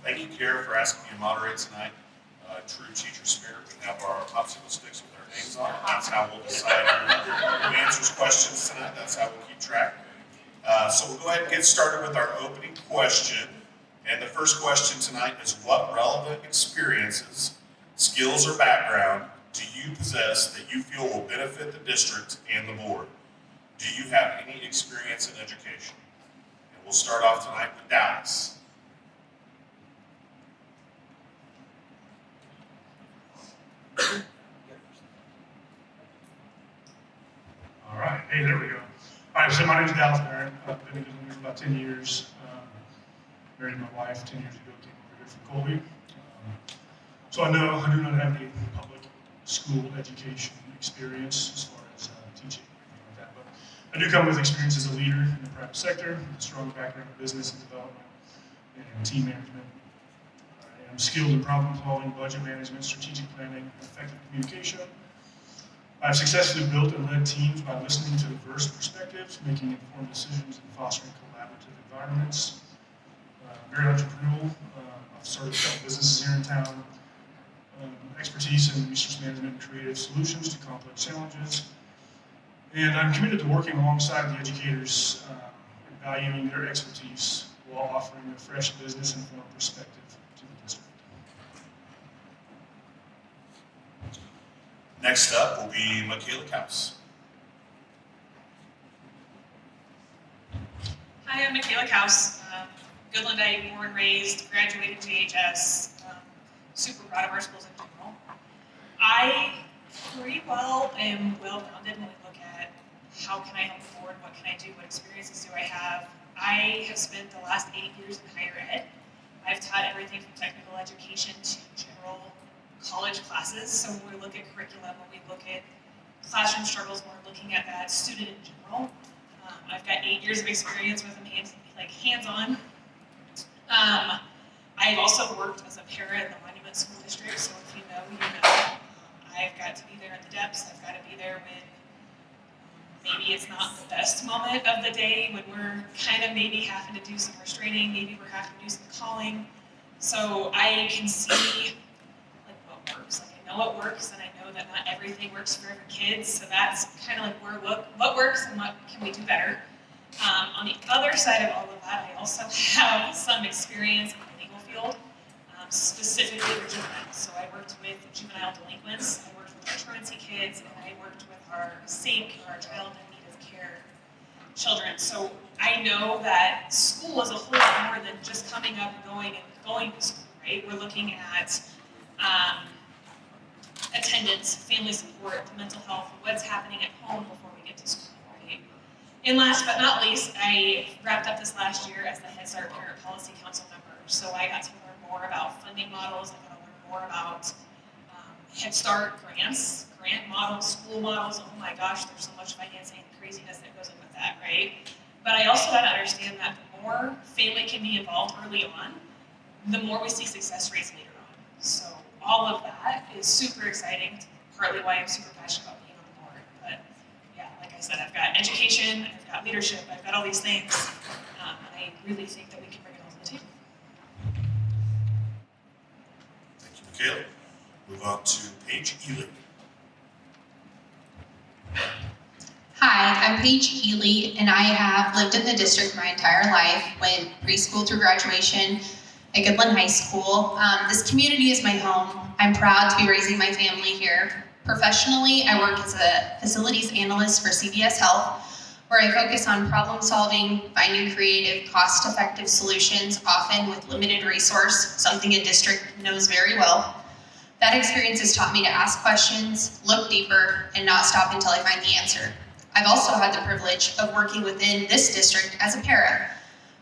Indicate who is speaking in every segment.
Speaker 1: Thank you, Kara, for asking me to moderate tonight. True teacher spirit. We have our popsicle sticks with our names on it. That's how we'll decide who answers questions tonight. That's how we'll keep track. So we'll go ahead and get started with our opening question. And the first question tonight is, what relevant experiences, skills, or background do you possess that you feel will benefit the district and the board? Do you have any experience in education? And we'll start off tonight with Dallas.
Speaker 2: All right, hey, there we go. All right, so my name is Dallas Barron. I've been in Disney for about 10 years. Married my wife 10 years ago, came over here from Colby. So I do not have any public school education experience as far as teaching or anything like that. But I do come with experience as a leader in the private sector, with a strong background in business and development and team management. I am skilled in problem solving, budget management, strategic planning, and effective communication. I've successfully built and led teams by listening to diverse perspectives, making informed decisions, and fostering collaborative environments. Very entrepreneurial. I've started a couple businesses here in town. Expertise in resource management and creative solutions to complex challenges. And I'm committed to working alongside the educators and valuing their expertise while offering a fresh business-informed perspective to the district.
Speaker 1: Next up will be Michaela Kaus.
Speaker 3: Hi, I'm Michaela Kaus. Goodlandite, born, raised, graduated JHS. Super proud of our schools in general. I pretty well am well-rounded when we look at how can I help the board, what can I do, what experiences do I have. I have spent the last 8 years in higher ed. I've taught everything from technical education to general college classes. So when we look at curriculum, when we look at classroom struggles, when we're looking at that student in general. I've got 8 years of experience with them hands-on. I've also worked as a para in the Monument School District, so if you know, you know. I've got to be there in the depths. I've got to be there when maybe it's not the best moment of the day, when we're kind of maybe having to do some restraining, maybe we're having to do some calling. So I can see what works. I know what works, and I know that not everything works for every kid. So that's kind of what works and what can we do better. On the other side of all of that, I also have some experience in the legal field, specifically with juveniles. So I worked with juvenile delinquents, I worked with our truancy kids, and I worked with our SAIC, or our child in need of care children. So I know that school is a whole lot more than just coming up and going to school, right? We're looking at attendance, family support, mental health, what's happening at home before we get to school. And last but not least, I wrapped up this last year as the Head Start Parent Policy Council member. So I got to learn more about funding models. I got to learn more about Head Start grants, grant models, school models. Oh my gosh, there's so much financing and craziness that goes in with that, right? But I also got to understand that the more family can be involved early on, the more we see success rates later on. So all of that is super exciting, partly why I'm super passionate about being on the board. But yeah, like I said, I've got education, I've got leadership, I've got all these things, and I really think that we can bring it all to the table.
Speaker 1: Thank you, Michaela. Move on to Paige Ely.
Speaker 4: Hi, I'm Paige Healy, and I have lived in the district my entire life, went preschool through graduation at Goodland High School. This community is my home. I'm proud to be raising my family here. Professionally, I work as a facilities analyst for CVS Health, where I focus on problem solving, finding creative, cost-effective solutions, often with limited resource, something a district knows very well. That experience has taught me to ask questions, look deeper, and not stop until I find the answer. I've also had the privilege of working within this district as a para,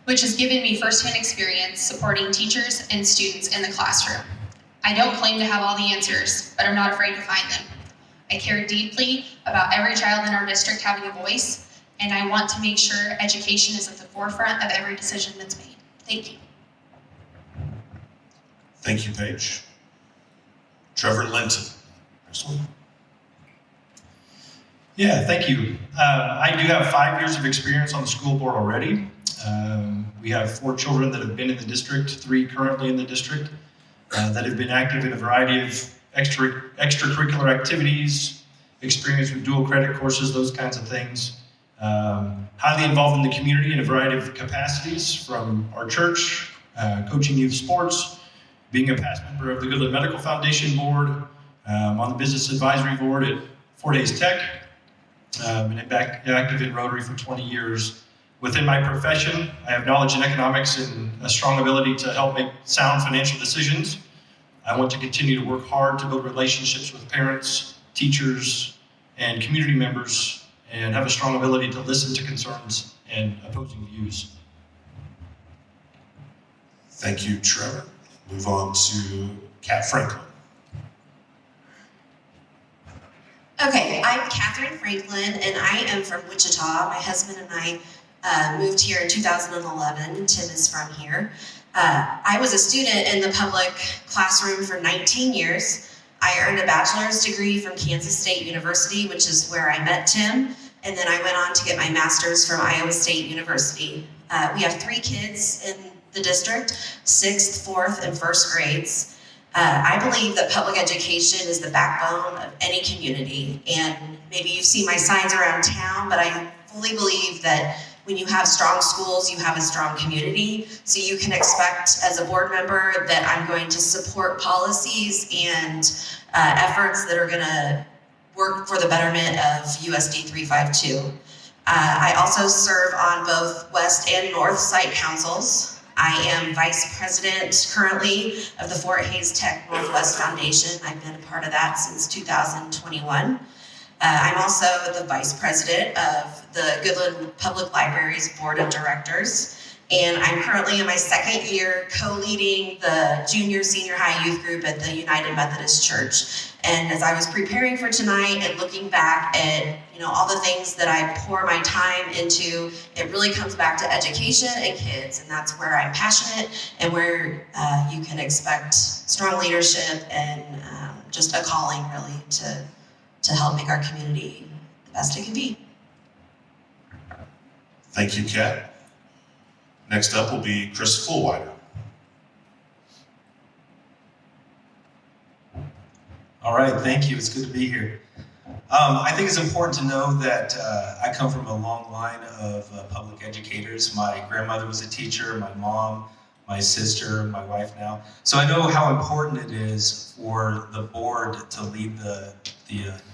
Speaker 4: which has given me firsthand experience supporting teachers and students in the classroom. I don't claim to have all the answers, but I'm not afraid to find them. I care deeply about every child in our district having a voice, and I want to make sure education is at the forefront of every decision that's made. Thank you.
Speaker 1: Thank you, Paige. Trevor Linton. Next one.
Speaker 5: Yeah, thank you. I do have 5 years of experience on the school board already. We have 4 children that have been in the district, 3 currently in the district, that have been active in a variety of extracurricular activities, experience with dual credit courses, those kinds of things. Highly involved in the community in a variety of capacities, from our church, coaching youth sports, being a past member of the Goodland Medical Foundation Board, on the Business Advisory Board at 4 Days Tech, and active in Rotary for 20 years. Within my profession, I have knowledge in economics and a strong ability to help make sound financial decisions. I want to continue to work hard to build relationships with parents, teachers, and community members, and have a strong ability to listen to concerns and opposing views.
Speaker 1: Thank you, Trevor. Move on to Kat Franklin.
Speaker 6: Okay, I'm Catherine Franklin, and I am from Wichita. My husband and I moved here in 2011. Tim is from here. I was a student in the public classroom for 19 years. I earned a bachelor's degree from Kansas State University, which is where I met Tim, and then I went on to get my master's from Iowa State University. We have 3 kids in the district, 6th, 4th, and 1st grades. I believe that public education is the backbone of any community, and maybe you see my signs around town, but I fully believe that when you have strong schools, you have a strong community. So you can expect as a board member that I'm going to support policies and efforts that are gonna work for the betterment of USD 352. I also serve on both West and North Site Councils. I am Vice President currently of the Fort Hays Tech Northwest Foundation. I've been a part of that since 2021. I'm also the Vice President of the Goodland Public Library's Board of Directors, and I'm currently in my 2nd year co-leading the junior senior high youth group at the United Methodist Church. And as I was preparing for tonight and looking back at all the things that I pour my time into, it really comes back to education and kids, and that's where I'm passionate and where you can expect strong leadership and just a calling really to help make our community the best it can be.
Speaker 1: Thank you, Kat. Next up will be Chris Fullwider.
Speaker 7: All right, thank you. It's good to be here. I think it's important to know that I come from a long line of public educators. My grandmother was a teacher, my mom, my sister, my wife now. So I know how important it is for the board to lead the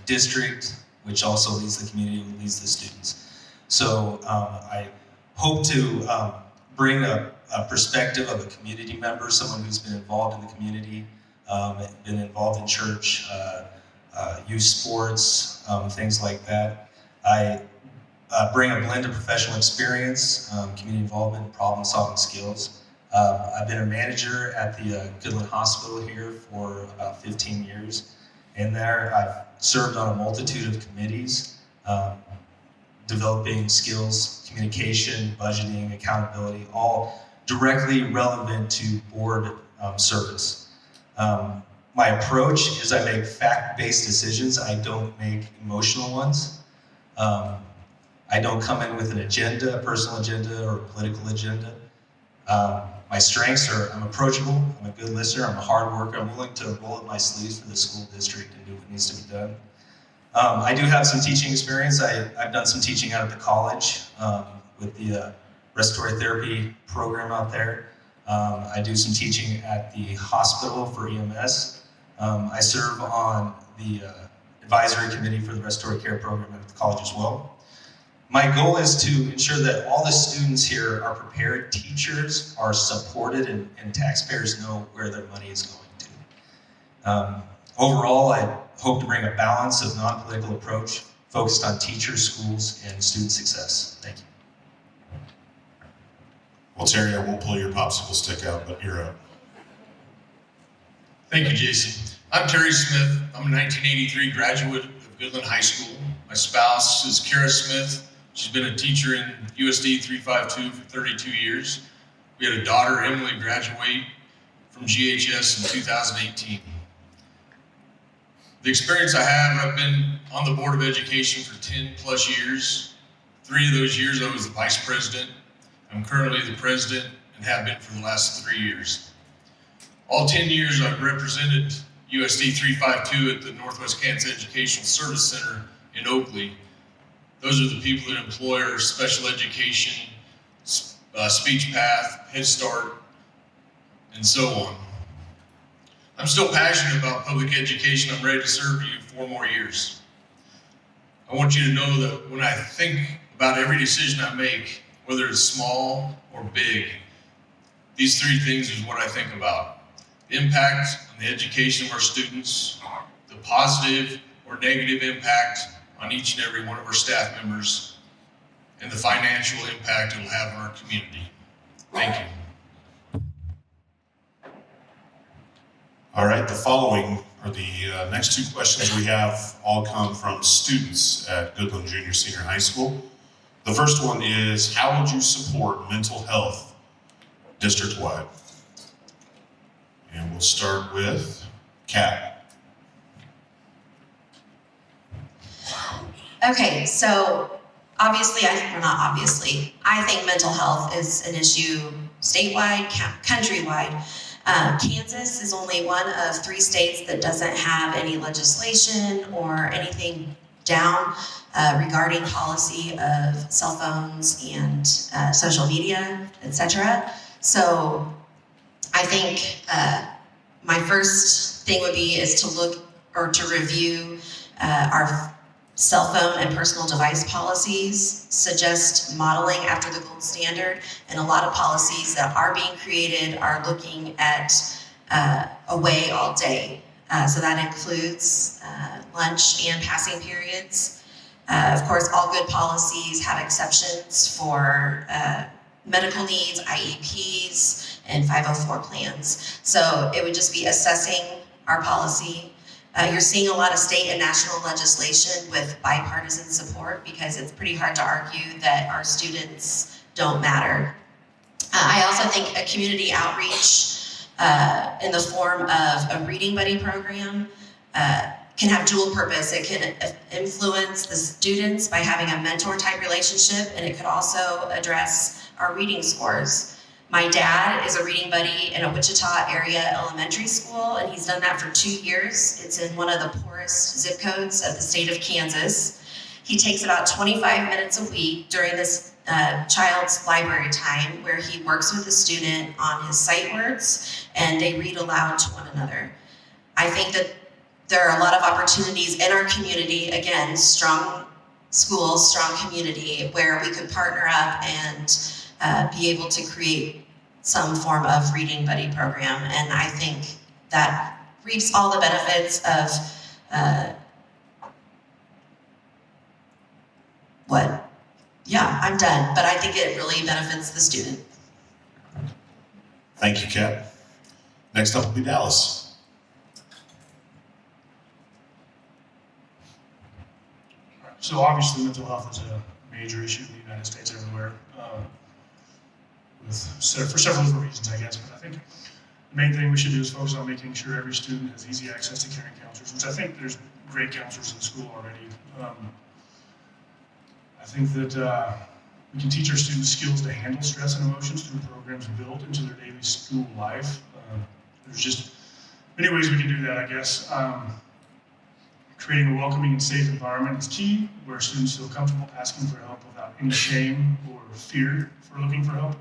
Speaker 7: district, which also leads the community, leads the students. So I hope to bring a perspective of a community member, someone who's been involved in the community, been involved in church, youth sports, things like that. I bring a blend of professional experience, community involvement, problem-solving skills. I've been a manager at the Goodland Hospital here for about 15 years. And there I've served on a multitude of committees, developing skills, communication, budgeting, accountability, all directly relevant to board service. My approach is I make fact-based decisions. I don't make emotional ones. I don't come in with an agenda, a personal agenda or a political agenda. My strengths are I'm approachable, I'm a good listener, I'm a hard worker, I'm willing to roll up my sleeves for the school district and do what needs to be done. I do have some teaching experience. I've done some teaching out at the college with the respiratory therapy program out there. I do some teaching at the hospital for EMS. I serve on the advisory committee for the respiratory care program at the college as well. My goal is to ensure that all the students here are prepared, teachers are supported, and taxpayers know where their money is going to. Overall, I hope to bring a balance of non-political approach focused on teachers, schools, and student success. Thank you.
Speaker 1: Well, Terry, I won't pull your popsicle stick out, but you're up.
Speaker 8: Thank you, Jason. I'm Terry Smith. I'm a 1983 graduate of Goodland High School. My spouse is Kara Smith. She's been a teacher in USD 352 for 32 years. We had a daughter, Emily, graduate from GHS in 2018. The experience I have, I've been on the Board of Education for 10 plus years. 3 of those years I was the vice president. I'm currently the president and have been for the last 3 years. All 10 years I've represented USD 352 at the Northwest Kansas Educational Service Center in Oakley. Those are the people that employ our special education, speech path, Head Start, and so on. I'm still passionate about public education. I'm ready to serve you 4 more years. I want you to know that when I think about every decision I make, whether it's small or big, these 3 things is what I think about. The impact on the education of our students, the positive or negative impact on each and every one of our staff members, and the financial impact it will have on our community. Thank you.
Speaker 1: All right, the following are the next 2 questions we have all come from students at Goodland Junior Senior High School. The first one is, how would you support mental health district-wide? And we'll start with Kat.
Speaker 6: Okay, so obviously, I think mental health is an issue statewide, countrywide. Kansas is only one of 3 states that doesn't have any legislation or anything down regarding policy of cell phones and social media, etc. So I think my first thing would be is to look or to review our cell phone and personal device policies, suggest modeling after the gold standard, and a lot of policies that are being created are looking at away all day. So that includes lunch and passing periods. Of course, all good policies have exceptions for medical needs, IEPs, and 504 plans. So it would just be assessing our policy. You're seeing a lot of state and national legislation with bipartisan support because it's pretty hard to argue that our students don't matter. I also think a community outreach in the form of a reading buddy program can have dual purpose. It can influence the students by having a mentor type relationship, and it could also address our reading scores. My dad is a reading buddy in a Wichita area elementary school, and he's done that for 2 years. It's in one of the poorest zip codes of the state of Kansas. He takes about 25 minutes a week during this child's library time where he works with the student on his sight words, and they read aloud to one another. I think that there are a lot of opportunities in our community, again, strong schools, strong community, where we could partner up and be able to create some form of reading buddy program. And I think that reaps all the benefits of yeah, I'm done, but I think it really benefits the student.
Speaker 1: Thank you, Kat. Next up will be Dallas.
Speaker 2: So obviously mental health is a major issue in the United States everywhere, for several different reasons, I guess. But I think the main thing we should do is focus on making sure every student has easy access to caring counselors, which I think there's great counselors in the school already. I think that we can teach our students skills to handle stress and emotions through programs built into their daily school life. There's just many ways we can do that, I guess. Creating a welcoming and safe environment is key, where students feel comfortable asking for help without any shame or fear for looking for help.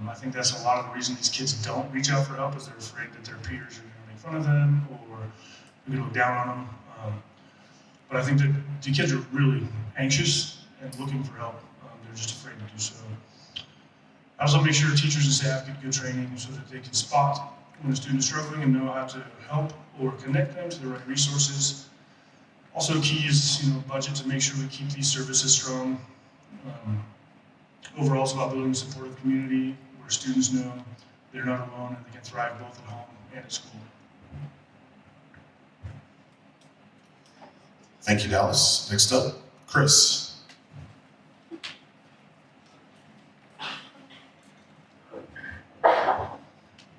Speaker 2: I think that's a lot of the reason these kids don't reach out for help, is they're afraid that their peers are going to make fun of them or they're going to look down on them. But I think that the kids are really anxious and looking for help. They're just afraid to do so. I also make sure teachers and staff get good training so that they can spot when a student is struggling and know how to help or connect them to the right resources. Also key is budget to make sure we keep these services strong. Overall, it's about building a supportive community where students know they're not alone and they can thrive both at home and at school.
Speaker 1: Thank you, Dallas. Next up, Chris.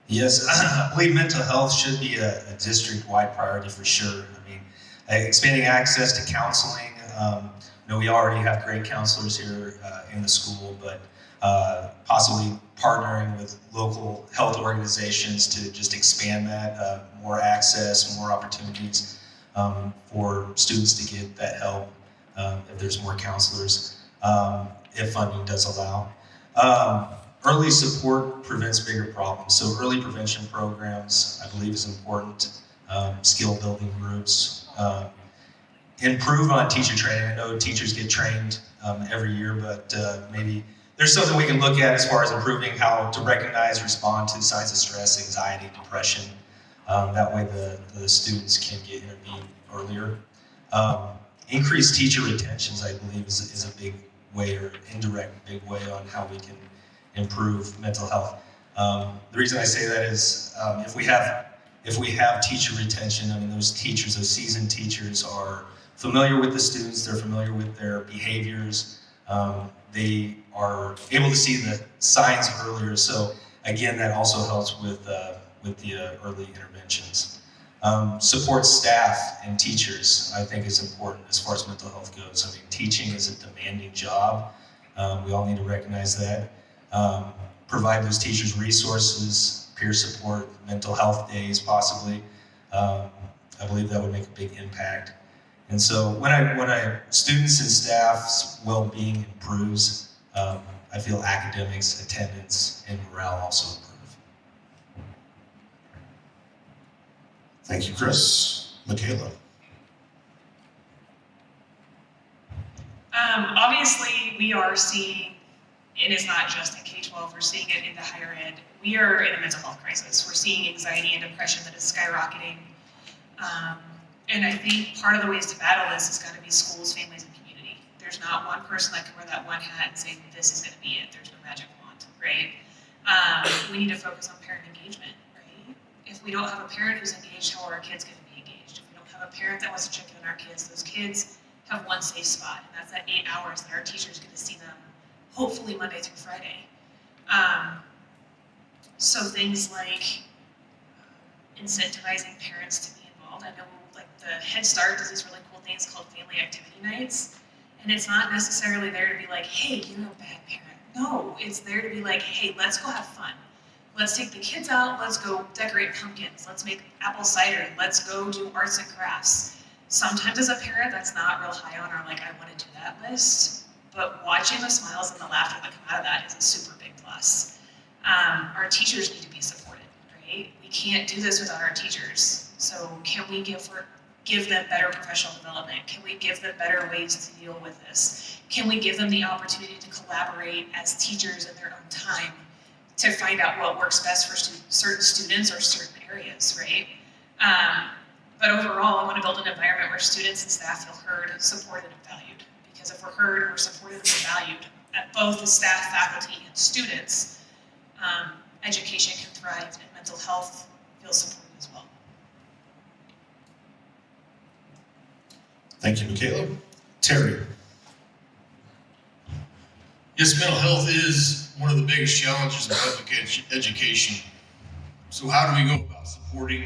Speaker 7: Yes, I believe mental health should be a district-wide priority for sure. I mean, expanding access to counseling. We already have great counselors here in the school, but possibly partnering with local health organizations to just expand that, more access, more opportunities for students to get that help if there's more counselors, if funding does allow. Early support prevents bigger problems. So early prevention programs, I believe, is important. Skill building groups. Improve on teacher training. I know teachers get trained every year, but maybe there's something we can look at as far as improving how to recognize, respond to signs of stress, anxiety, depression. That way the students can get intervened earlier. Increased teacher retentions, I believe, is a big way, or indirect big way, on how we can improve mental health. The reason I say that is if we have teacher retention, I mean, those teachers, those seasoned teachers, are familiar with the students, they're familiar with their behaviors, they are able to see the signs earlier. So again, that also helps with the early interventions. Support staff and teachers, I think, is important as far as mental health goes. I mean, teaching is a demanding job. We all need to recognize that. Provide those teachers resources, peer support, mental health days possibly. I believe that would make a big impact. And so when students and staff's well-being improves, I feel academics, attendance, and morale also improve.
Speaker 1: Thank you, Chris. Michaela.
Speaker 3: Obviously, we are seeing, it is not just in K-12, we're seeing it into higher ed. We are in a mental health crisis. We're seeing anxiety and depression that is skyrocketing. And I think part of the ways to battle this has got to be schools, families, and community. There's not one person that can wear that one hat and say, this is going to be it. There's no magic wand, right? We need to focus on parent engagement, right? If we don't have a parent who's engaged, how are our kids going to be engaged? If we don't have a parent that wants to check in on our kids, those kids have one safe spot, and that's that 8 hours that our teachers get to see them, hopefully Monday through Friday. So things like incentivizing parents to be involved. I know, like, the Head Start does these really cool things called family activity nights, and it's not necessarily there to be like, hey, you're a bad parent. No, it's there to be like, hey, let's go have fun. Let's take the kids out, let's go decorate pumpkins, let's make apple cider, let's go do arts and crafts. Sometimes as a parent, that's not real high on our, like, I want to do that list, but watching the smiles and the laughter that come out of that is a super big plus. Our teachers need to be supported, right? We can't do this without our teachers. So can we give them better professional development? Can we give them better ways to deal with this? Can we give them the opportunity to collaborate as teachers in their own time to find out what works best for certain students or certain areas, right? But overall, I want to build an environment where students and staff feel heard, supported, and valued. Because if we're heard, we're supported, and we're valued at both the staff, faculty, and students, education can thrive, and mental health feels supported as well.
Speaker 1: Thank you, Michaela. Terry.
Speaker 8: Yes, mental health is one of the biggest challenges in public education. So how do we go about supporting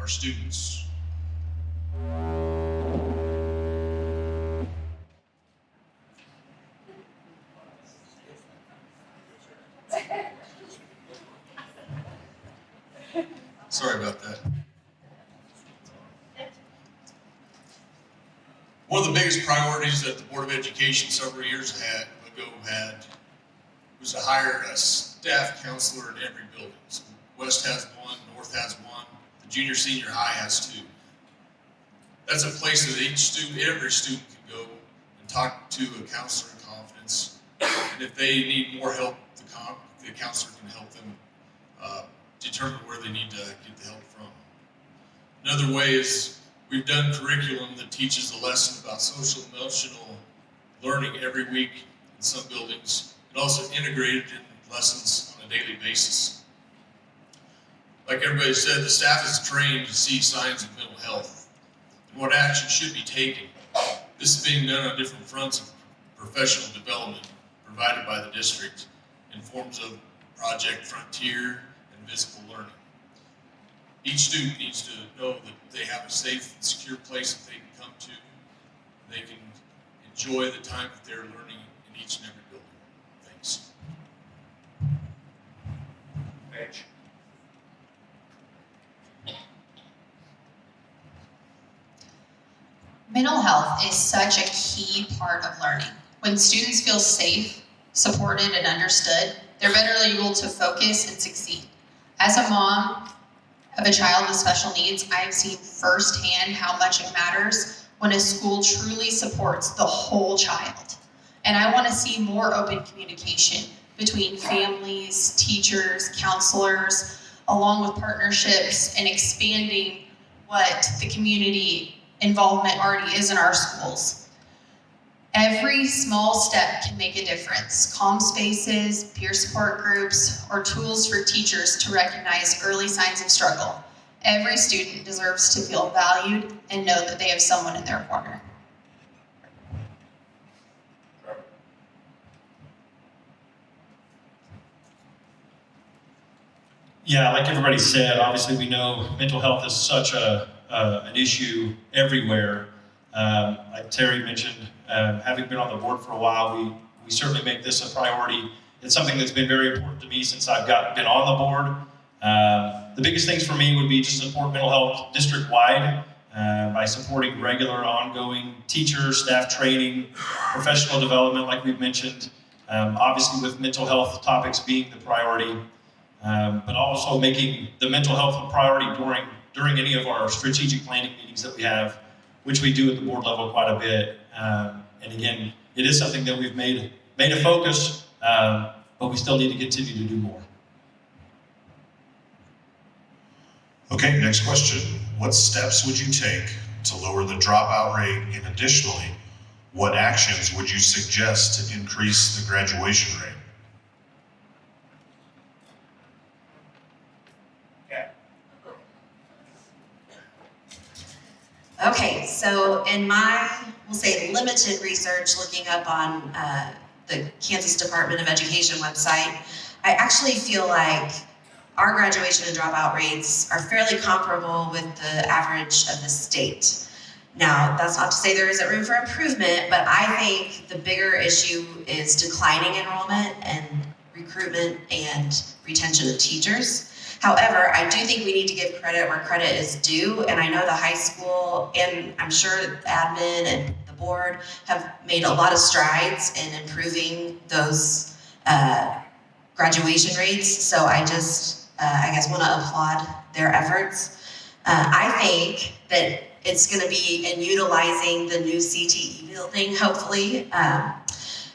Speaker 8: our students? Sorry about that. One of the biggest priorities that the Board of Education several years ago had was to hire a staff counselor in every building. So West has one, North has one, the junior senior high has two. That's a place that every student can go and talk to a counselor in confidence. And if they need more help, the counselor can help them determine where they need to get the help from. Another way is we've done curriculum that teaches a lesson about social emotional learning every week in some buildings, and also integrated in lessons on a daily basis. Like everybody said, the staff is trained to see signs of mental health and what action should be taken. This is being done on different fronts of professional development provided by the district in forms of Project Frontier and Visible Learning. Each student needs to know that they have a safe and secure place that they can come to. They can enjoy the time that they're learning in each and every building. Thanks.
Speaker 1: Paige.
Speaker 4: Mental health is such a key part of learning. When students feel safe, supported, and understood, they're better able to focus and succeed. As a mom of a child with special needs, I have seen firsthand how much it matters when a school truly supports the whole child. And I want to see more open communication between families, teachers, counselors, along with partnerships and expanding what the community involvement already is in our schools. Every small step can make a difference. Calm spaces, peer support groups, or tools for teachers to recognize early signs of struggle. Every student deserves to feel valued and know that they have someone in their corner.
Speaker 5: Yeah, like everybody said, obviously we know mental health is such an issue everywhere. Like Terry mentioned, having been on the board for a while, we certainly make this a priority. It's something that's been very important to me since I've been on the board. The biggest things for me would be to support mental health district-wide by supporting regular, ongoing teacher, staff training, professional development, like we've mentioned. Obviously, with mental health topics being the priority, but also making the mental health a priority during any of our strategic planning meetings that we have, which we do at the board level quite a bit. And again, it is something that we've made a focus, but we still need to continue to do more.
Speaker 1: Okay, next question. What steps would you take to lower the dropout rate? And additionally, what actions would you suggest to increase the graduation rate?
Speaker 6: Okay, so in my, we'll say limited research, looking up on the Kansas Department of Education website, I actually feel like our graduation and dropout rates are fairly comparable with the average of the state. Now, that's not to say there isn't room for improvement, but I think the bigger issue is declining enrollment and recruitment and retention of teachers. However, I do think we need to give credit where credit is due, and I know the high school, and I'm sure admin and the board have made a lot of strides in improving those graduation rates, so I just, I guess, want to applaud their efforts. I think that it's going to be in utilizing the new CTE building, hopefully,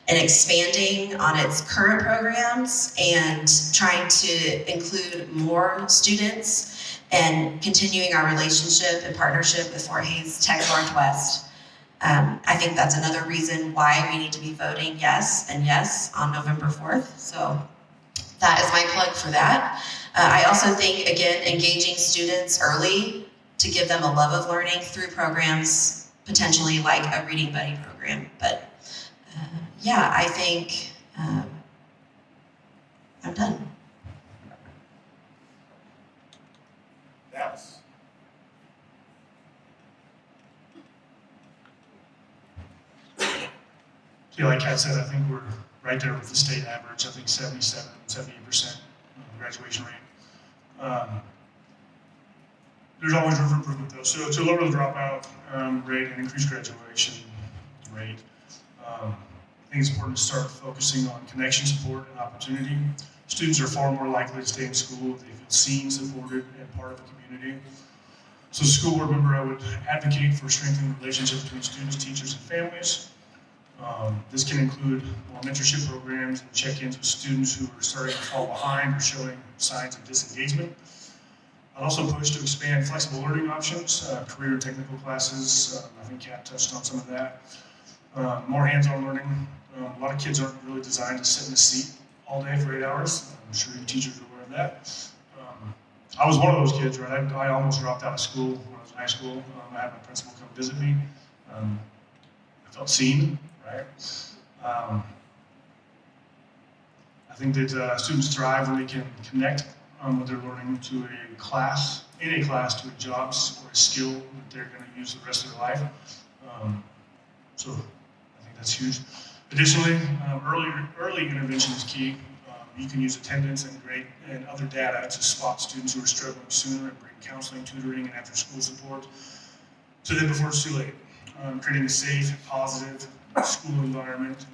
Speaker 6: and expanding on its current programs and trying to include more students and continuing our relationship and partnership with Fort Hays Tech Northwest. I think that's another reason why we need to be voting yes and yes on November 4th. So that is my plug for that. I also think, again, engaging students early to give them a love of learning through programs, potentially like a Reading Buddy program. But yeah, I think I'm done.
Speaker 1: Dallas.
Speaker 2: Yeah, like Kat said, I think we're right there with the state average. I think 77, 78% graduation rate. There's always room for improvement though. So to lower the dropout rate and increase graduation rate, I think it's important to start focusing on connection support and opportunity. Students are far more likely to stay in school if they feel seen, supported, and part of a community. So as a school board member, I would advocate for strengthening relationships between students, teachers, and families. This can include more mentorship programs and check-ins with students who are starting to fall behind or showing signs of disengagement. I'd also push to expand flexible learning options, career and technical classes. I think Kat touched on some of that. More hands-on learning. A lot of kids aren't really designed to sit in a seat all day for 8 hours. I'm sure you teachers are aware of that. I was one of those kids, right? I almost dropped out of school when I was in high school. I had my principal come visit me. I felt seen, right? I think that students thrive when they can connect what they're learning to a class, to a jobs or a skill that they're going to use the rest of their life. So I think that's huge. Additionally, early intervention is key. You can use attendance and grade and other data to spot students who are struggling sooner and bring counseling, tutoring, and after-school support to them before it's too late. Creating a safe, positive school environment,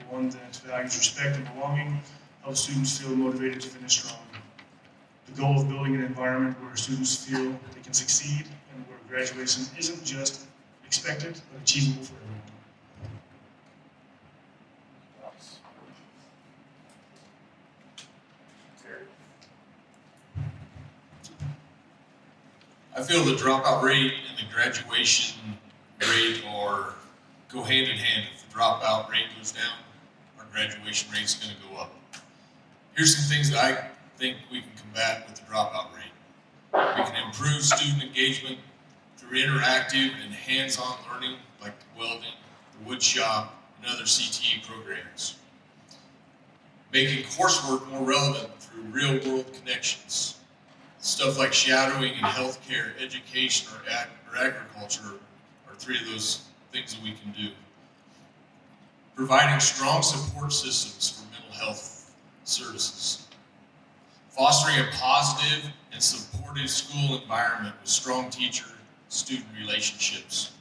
Speaker 2: one that values respect and belonging, helps students feel motivated to finish strong. The goal of building an environment where students feel they can succeed and where graduation isn't just expected, but achievable for everyone.
Speaker 8: I feel the dropout rate and the graduation rate go hand in hand. If the dropout rate goes down, our graduation rate is going to go up. Here's some things that I think we can combat with the dropout rate. We can improve student engagement through interactive and hands-on learning like the welding, the wood shop, and other CTE programs. Making coursework more relevant through real-world connections. Stuff like shadowing in healthcare, education, or agriculture are three of those things that we can do. Providing strong support systems for mental health services. Fostering a positive and supportive school environment with strong teacher-student relationships.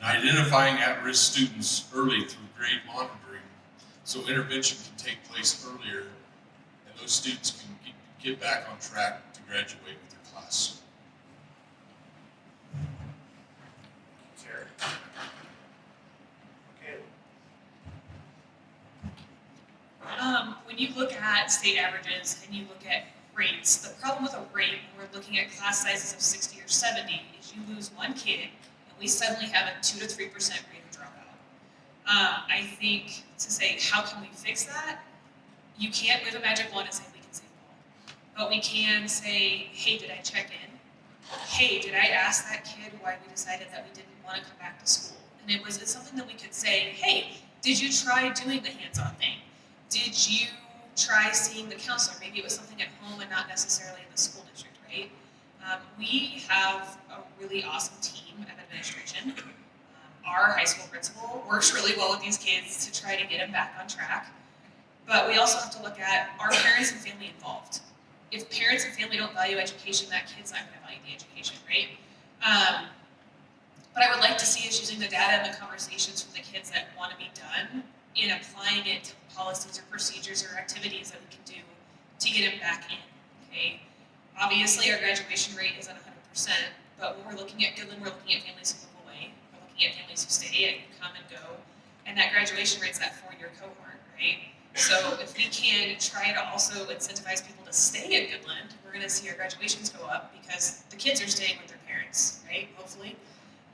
Speaker 8: And identifying at-risk students early through grade monitoring so intervention can take place earlier and those students can get back on track to graduate with their class.
Speaker 3: When you look at state averages and you look at rates, the problem with a rate when we're looking at class sizes of 60 or 70 is you lose one kid and we suddenly have a 2 to 3% rate of dropout. I think to say, how can we fix that? You can't wave a magic wand and say we can save them all. But we can say, hey, did I check in? Hey, did I ask that kid why we decided that we didn't want to come back to school? And it's something that we could say, hey, did you try doing the hands-on thing? Did you try seeing the counselor? Maybe it was something at home and not necessarily in the school district, right? We have a really awesome team at administration. Our high school principal works really well with these kids to try to get them back on track. But we also have to look at, are parents and family involved? If parents and family don't value education, that kid's not going to value the education, right? But I would like to see us using the data and the conversations from the kids that want to be done in applying it to policies or procedures or activities that we can do to get them back in, okay? Obviously, our graduation rate isn't 100%, but when we're looking at Goodland, we're looking at families who move away, we're looking at families who stay and come and go, and that graduation rate's that 4-year cohort, right? So if we can try to also incentivize people to stay at Goodland, we're going to see our graduations go up because the kids are staying with their parents, right? Hopefully.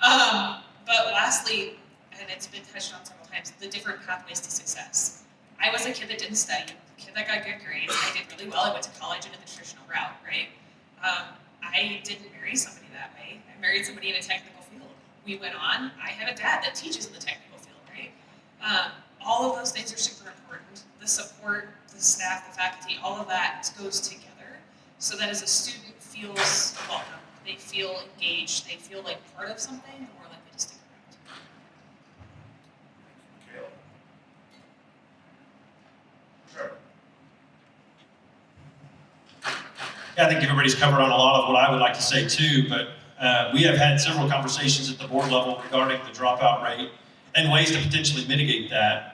Speaker 3: But lastly, and it's been touched on several times, the different pathways to success. I was a kid that didn't study, a kid that got good grades. I did really well. I went to college and did the traditional route, right? I didn't marry somebody that way. I married somebody in a technical field. We went on. I have a dad that teaches in the technical field, right? All of those things are super important. The support, the staff, the faculty, all of that goes together so that as a student feels welcome, they feel engaged, they feel like part of something, and more likely to stick around.
Speaker 1: Sure.
Speaker 5: Yeah, I think everybody's covered on a lot of what I would like to say too, but we have had several conversations at the board level regarding the dropout rate and ways to potentially mitigate that.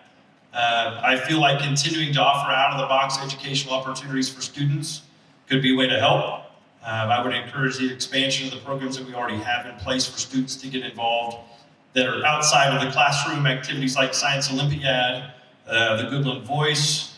Speaker 5: I feel like continuing to offer out-of-the-box educational opportunities for students could be a way to help. I would encourage the expansion of the programs that we already have in place for students to get involved that are outside of the classroom, activities like Science Olympiad, the Goodland Voice,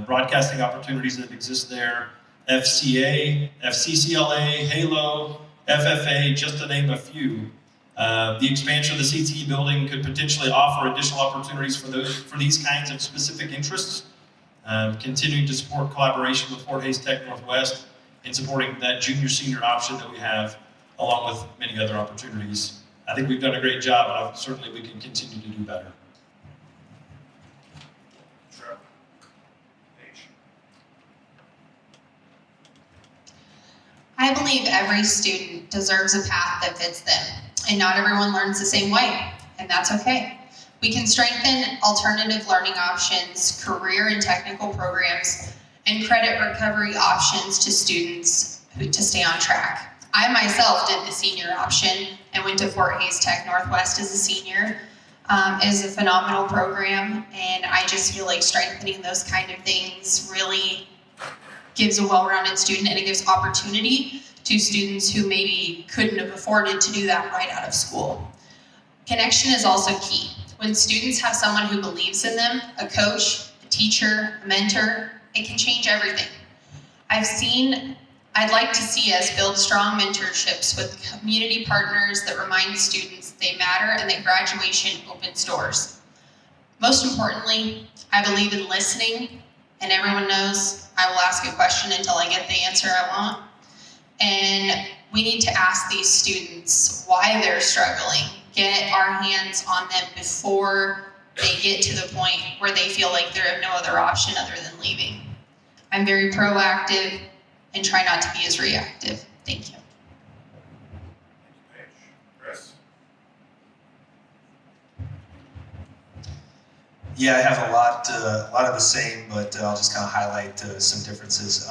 Speaker 5: broadcasting opportunities that exist there, FCA, FCCLA, HALO, FFA, just to name a few. The expansion of the CTE building could potentially offer additional opportunities for these kinds of specific interests. Continuing to support collaboration with Fort Hays Tech Northwest in supporting that junior-senior option that we have, along with many other opportunities. I think we've done a great job, but certainly we can continue to do better.
Speaker 1: Sure. Paige.
Speaker 4: I believe every student deserves a path that fits them, and not everyone learns the same way, and that's okay. We can strengthen alternative learning options, career and technical programs, and credit recovery options to students to stay on track. I myself did the senior option and went to Fort Hays Tech Northwest as a senior. It is a phenomenal program, and I just feel like strengthening those kind of things really gives a well-rounded student, and it gives opportunity to students who maybe couldn't have afforded to do that right out of school. Connection is also key. When students have someone who believes in them, a coach, a teacher, a mentor, it can change everything. I'd like to see us build strong mentorships with community partners that remind students they matter and that graduation opens doors. Most importantly, I believe in listening, and everyone knows I will ask a question until I get the answer I want. And we need to ask these students why they're struggling, get our hands on them before they get to the point where they feel like they have no other option other than leaving. I'm very proactive and try not to be as reactive. Thank you.
Speaker 1: Chris?
Speaker 7: Yeah, I have a lot of the same, but I'll just kind of highlight some differences.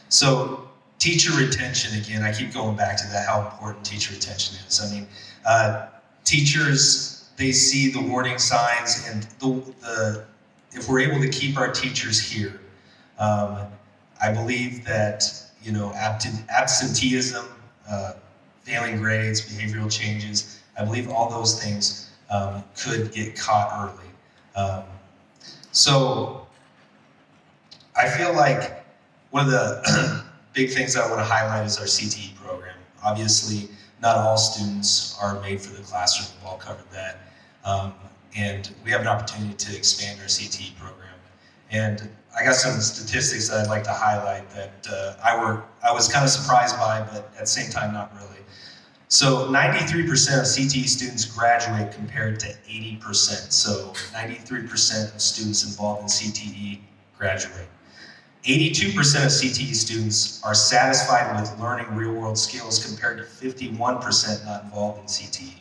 Speaker 7: So teacher retention, again, I keep going back to that, how important teacher retention is. I mean, teachers, they see the warning signs, and if we're able to keep our teachers here, I believe that, you know, absenteeism, failing grades, behavioral changes, I believe all those things could get caught early. So I feel like one of the big things I want to highlight is our CTE program. Obviously, not all students are made for the classroom. We've all covered that. And we have an opportunity to expand our CTE program. And I got some statistics that I'd like to highlight that I was kind of surprised by, but at the same time, not really. So 93% of CTE students graduate compared to 80%. So 93% of students involved in CTE graduate. 82% of CTE students are satisfied with learning real-world skills compared to 51% not involved in CTE.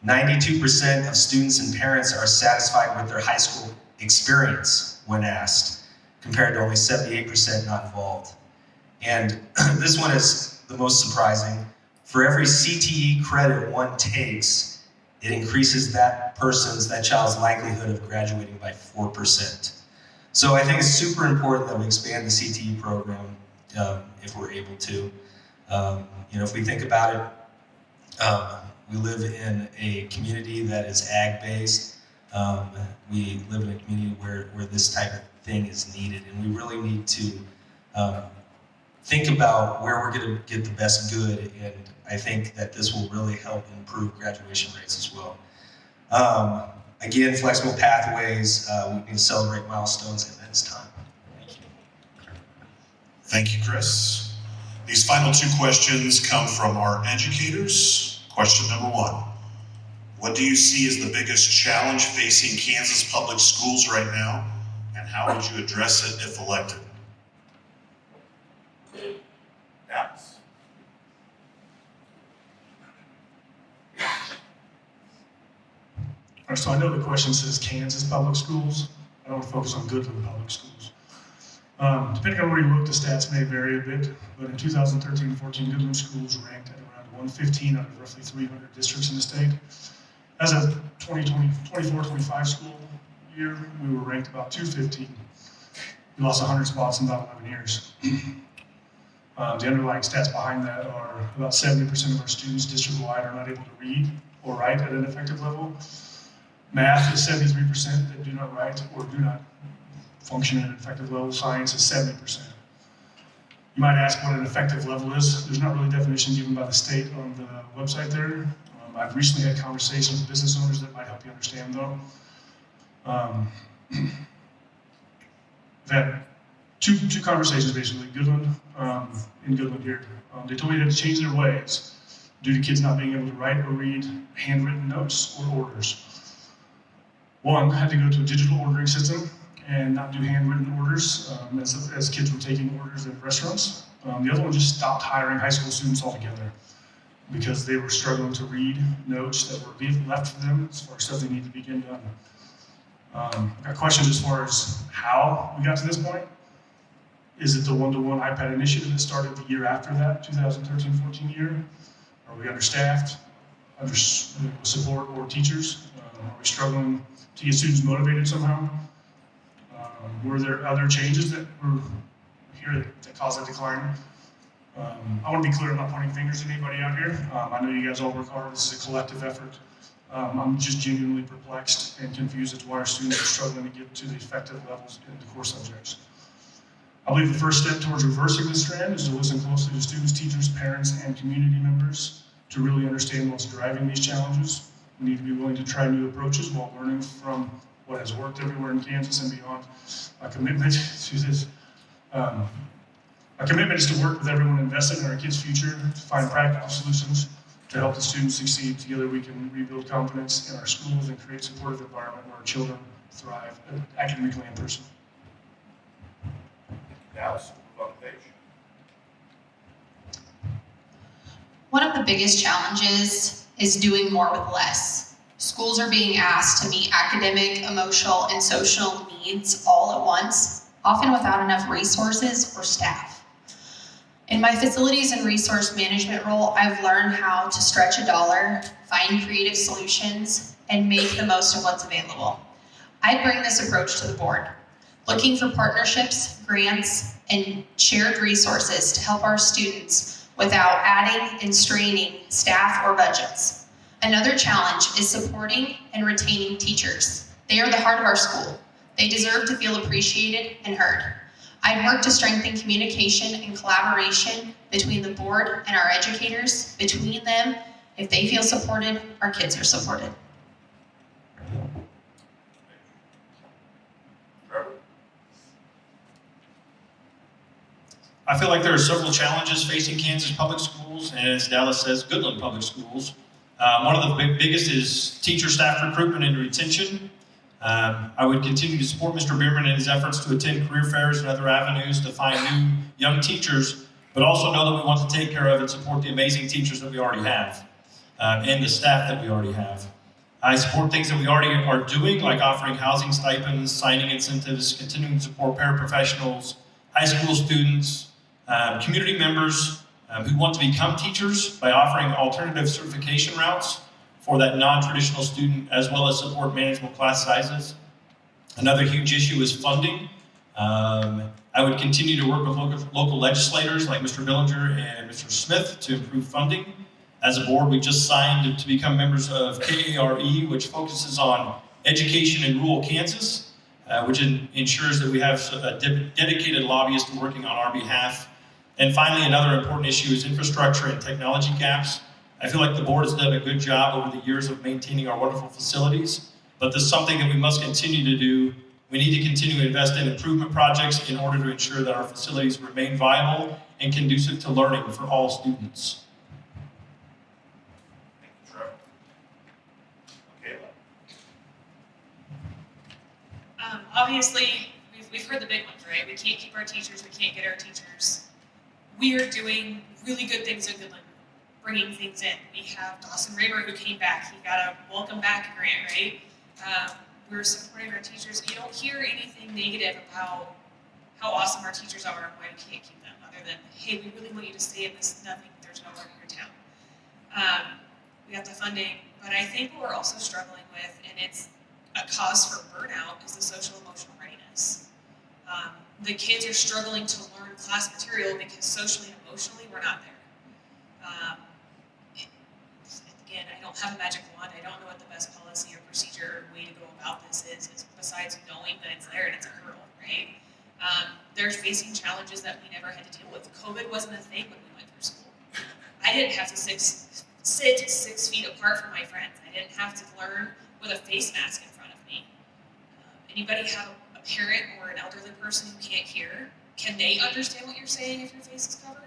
Speaker 7: 92% of students and parents are satisfied with their high school experience when asked, compared to only 78% not involved. And this one is the most surprising. For every CTE credit one takes, it increases that child's likelihood of graduating by 4%. So I think it's super important that we expand the CTE program if we're able to. You know, if we think about it, we live in a community that is ag-based. We live in a community where this type of thing is needed, and we really need to think about where we're going to get the best good, and I think that this will really help improve graduation rates as well. Again, flexible pathways, we need to celebrate milestones, and that's time. Thank you.
Speaker 1: Thank you, Chris. These final two questions come from our educators. Question number one. What do you see as the biggest challenge facing Kansas public schools right now, and how would you address it if elected? Alex.
Speaker 2: All right, so I know the question says Kansas public schools. I don't want to focus on Goodland public schools. Depending on where you look, the stats may vary a bit, but in 2013-14, Goodland schools ranked at around 115 out of roughly 300 districts in the state. As of 24-25 school year, we were ranked about 215. We lost 100 spots in about 11 years. The underlying stats behind that are about 70% of our students district-wide are not able to read or write at an effective level. Math is 73% that do not write or do not function at an effective level. Science is 70%. You might ask what an effective level is. There's not really a definition given by the state on the website there. I've recently had conversations with business owners that might help you understand though. I've had two conversations basically, in Goodland here. They told me they had to change their ways due to kids not being able to write or read handwritten notes or orders. One had to go to a digital ordering system and not do handwritten orders as kids were taking orders at restaurants. The other one just stopped hiring high school students altogether because they were struggling to read notes that were left for them as far as stuff they need to begin done. I've got questions as far as how we got to this point. Is it the one-to-one iPad initiative that started the year after that, 2013-14 year? Are we understaffed, under support or teachers? Are we struggling to get students motivated somehow? Were there other changes that were here that caused that decline? I want to be clear, I'm not pointing fingers at anybody out here. I know you guys all work hard. This is a collective effort. I'm just genuinely perplexed and confused as to why our students are struggling to get to the effective levels in the core subjects. I believe the first step towards reversing this trend is to listen closely to students, teachers, parents, and community members to really understand what's driving these challenges. We need to be willing to try new approaches while learning from what has worked everywhere in Kansas and beyond. My commitment to this, my commitment is to work with everyone invested in our kids' future to find practical solutions to help the students succeed. Together we can rebuild confidence in our schools and create a supportive environment where our children thrive academically and personally.
Speaker 1: Dallas, move on the page.
Speaker 4: One of the biggest challenges is doing more with less. Schools are being asked to meet academic, emotional, and social needs all at once, often without enough resources or staff. In my facilities and resource management role, I've learned how to stretch a dollar, find creative solutions, and make the most of what's available. I bring this approach to the board, looking for partnerships, grants, and shared resources to help our students without adding and straining staff or budgets. Another challenge is supporting and retaining teachers. They are the heart of our school. They deserve to feel appreciated and heard. I'd work to strengthen communication and collaboration between the board and our educators. Between them, if they feel supported, our kids are supported.
Speaker 5: I feel like there are several challenges facing Kansas public schools, and as Dallas says, Goodland public schools. One of the biggest is teacher staff recruitment and retention. I would continue to support Mr. Bierman in his efforts to attend career fairs and other avenues to find new young teachers, but also know that we want to take care of and support the amazing teachers that we already have and the staff that we already have. I support things that we already are doing, like offering housing stipends, signing incentives, continuing to support paraprofessionals, high school students, community members who want to become teachers by offering alternative certification routes for that non-traditional student, as well as support manageable class sizes. Another huge issue is funding. I would continue to work with local legislators like Mr. Billinger and Mr. Smith to improve funding. As a board, we just signed to become members of KARE, which focuses on education in rural Kansas, which ensures that we have a dedicated lobbyist working on our behalf. And finally, another important issue is infrastructure and technology gaps. I feel like the board has done a good job over the years of maintaining our wonderful facilities, but this is something that we must continue to do. We need to continue to invest in improvement projects in order to ensure that our facilities remain viable and conducive to learning for all students.
Speaker 1: Thank you, Trevor. Kayla.
Speaker 3: Obviously, we've heard the big ones, right? We can't keep our teachers, we can't get our teachers. We are doing really good things in Goodland, bringing things in. We have Dawson Raber who came back. He got a welcome back grant, right? We're supporting our teachers. You don't hear anything negative about how awesome our teachers are and why we can't keep them, other than, hey, we really want you to stay in this nothing, there's nowhere here in town. We got the funding, but I think what we're also struggling with, and it's a cause for burnout, is the social emotional readiness. The kids are struggling to learn class material because socially and emotionally we're not there. Again, I don't have a magic wand. I don't know what the best policy or procedure or way to go about this is besides knowing that it's there and it's a hurdle, right? They're facing challenges that we never had to deal with. COVID wasn't a thing when we went through school. I didn't have to sit 6 feet apart from my friends. I didn't have to learn with a face mask in front of me. Anybody have a parent or an elderly person who can't hear? Can they understand what you're saying if your face is covered,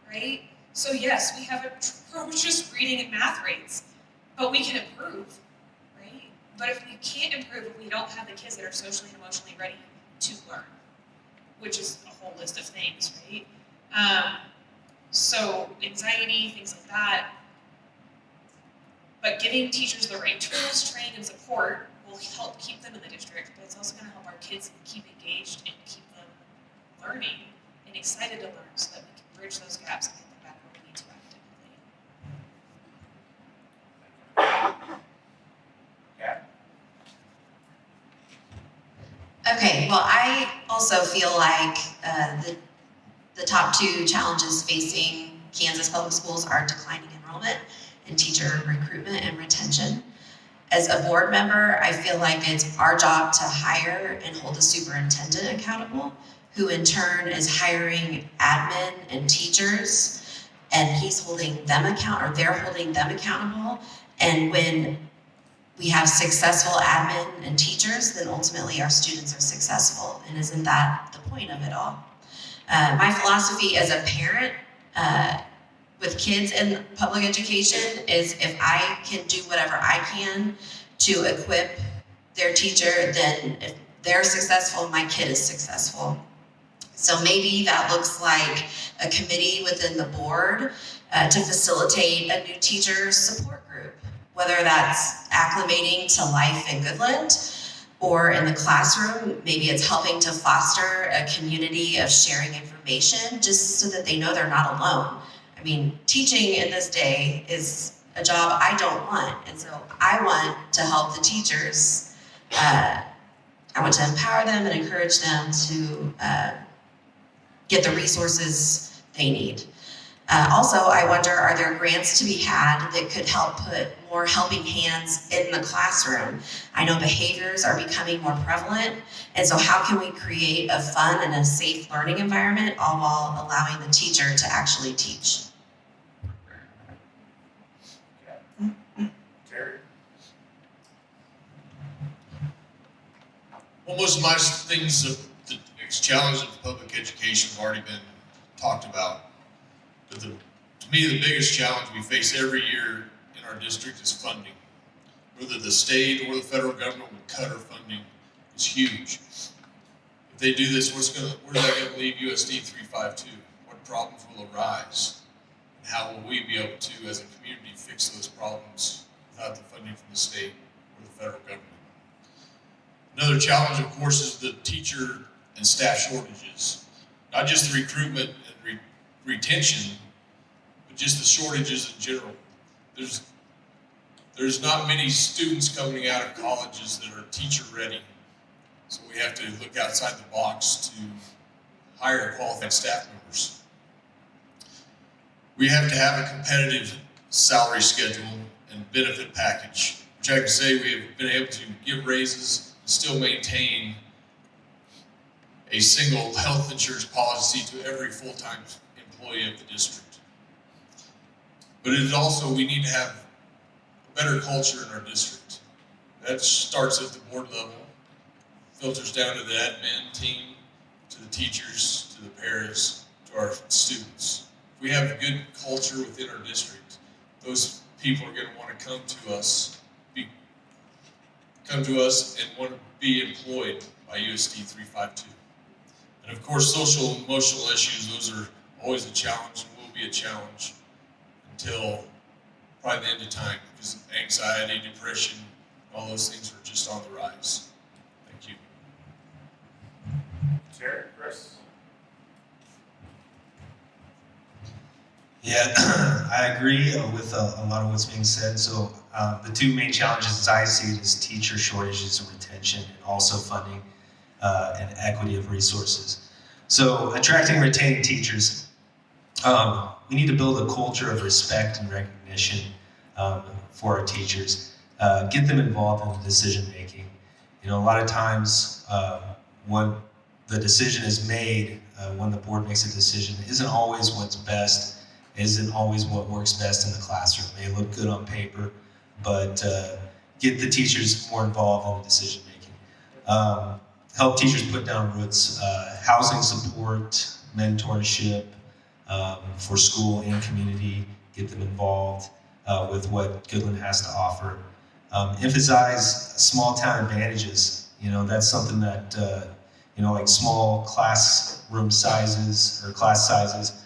Speaker 3: right? So yes, we have atrocious reading and math rates, but we can improve, right? But if we can't improve, if we don't have the kids that are socially and emotionally ready to learn, which is a whole list of things, right? So anxiety, things like that. But giving teachers the right tools, training, and support will help keep them in the district, but it's also going to help our kids keep engaged and keep them learning and excited to learn so that we can bridge those gaps and get them back where we need to academically.
Speaker 6: Okay, well, I also feel like the top two challenges facing Kansas public schools are declining enrollment and teacher recruitment and retention. As a board member, I feel like it's our job to hire and hold the superintendent accountable, who in turn is hiring admin and teachers, and he's holding them or they're holding them accountable. And when we have successful admin and teachers, then ultimately our students are successful. And isn't that the point of it all? My philosophy as a parent with kids in public education is if I can do whatever I can to equip their teacher, then if they're successful, my kid is successful. So maybe that looks like a committee within the board to facilitate a new teacher support group, whether that's acclimating to life in Goodland or in the classroom. Maybe it's helping to foster a community of sharing information just so that they know they're not alone. I mean, teaching in this day is a job I don't want, and so I want to help the teachers. I want to empower them and encourage them to get the resources they need. Also, I wonder, are there grants to be had that could help put more helping hands in the classroom? I know behaviors are becoming more prevalent, and so how can we create a fun and a safe learning environment, all while allowing the teacher to actually teach?
Speaker 1: Terry?
Speaker 8: Well, most of my things of the biggest challenges of public education have already been talked about. But to me, the biggest challenge we face every year in our district is funding. Whether the state or the federal government would cut our funding is huge. If they do this, where are they going to leave USD 352? What problems will arise? And how will we be able to, as a community, fix those problems without the funding from the state or the federal government? Another challenge, of course, is the teacher and staff shortages. Not just the recruitment and retention, but just the shortages in general. There's not many students coming out of colleges that are teacher ready. So we have to look outside the box to hire qualified staff members. We have to have a competitive salary schedule and benefit package, which I can say we have been able to give raises and still maintain a single health insurance policy to every full-time employee of the district. But it is also, we need to have a better culture in our district. That starts at the board level, filters down to the admin team, to the teachers, to the paras, to our students. If we have a good culture within our district, those people are going to want to come to us and want to be employed by USD 352. And of course, social and emotional issues, those are always a challenge and will be a challenge until probably the end of time, because anxiety, depression, all those things are just on the rise. Thank you.
Speaker 1: Terry, Chris?
Speaker 7: Yeah, I agree with a lot of what's being said. So the two main challenges as I see it is teacher shortages and retention, and also funding and equity of resources. So attracting and retaining teachers. We need to build a culture of respect and recognition for our teachers. Get them involved in the decision making. You know, a lot of times when the decision is made, when the board makes a decision, isn't always what's best, isn't always what works best in the classroom. They look good on paper, but get the teachers more involved in the decision making. Help teachers put down roots, housing support, mentorship for school and community, get them involved with what Goodland has to offer. Emphasize small town advantages. You know, that's something that, you know, like small classroom sizes or class sizes,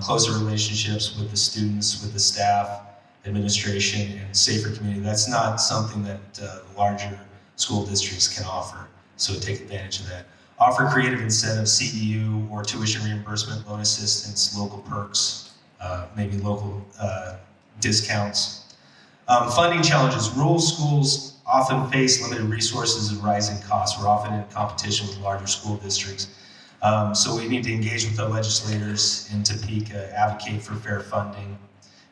Speaker 7: closer relationships with the students, with the staff, administration, and safer community. That's not something that the larger school districts can offer. So take advantage of that. offer creative incentives, CEU or tuition reimbursement, loan assistance, local perks, maybe local discounts. Funding challenges. Rural schools often face limited resources and rising costs. We're often in competition with larger school districts. So we need to engage with the legislators in Topeka, advocate for fair funding,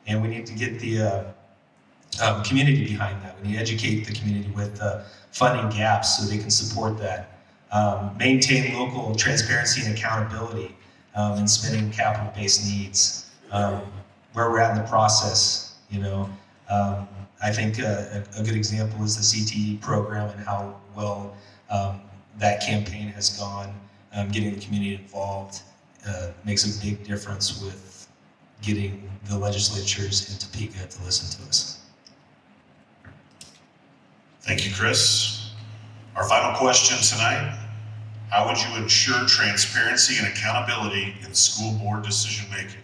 Speaker 7: and we need to get the community behind that. We need to educate the community with funding gaps so they can support that. Maintain local transparency and accountability in spending capital-based needs. Where we're at in the process, you know. I think a good example is the CTE program and how well that campaign has gone. Getting the community involved makes a big difference with getting the legislatures in Topeka to listen to us.
Speaker 1: Thank you, Chris. Our final question tonight: how would you ensure transparency and accountability in school board decision making?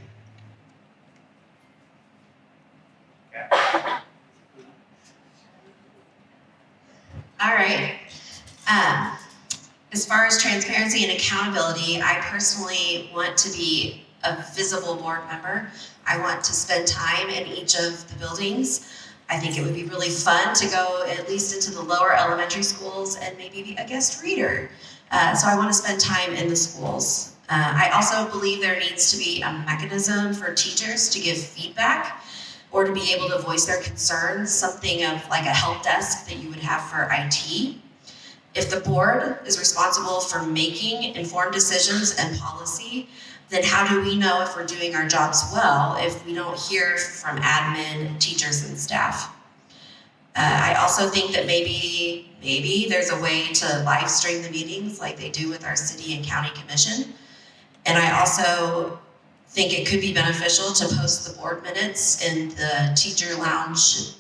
Speaker 6: All right. As far as transparency and accountability, I personally want to be a visible board member. I want to spend time in each of the buildings. I think it would be really fun to go at least into the lower elementary schools and maybe be a guest reader. So I want to spend time in the schools. I also believe there needs to be a mechanism for teachers to give feedback or to be able to voice their concerns, something of like a help desk that you would have for IT. If the board is responsible for making informed decisions and policy, then how do we know if we're doing our jobs well if we don't hear from admin, teachers, and staff? I also think that maybe there's a way to live stream the meetings like they do with our city and county commission. And I also think it could be beneficial to post the board minutes in the teacher lounges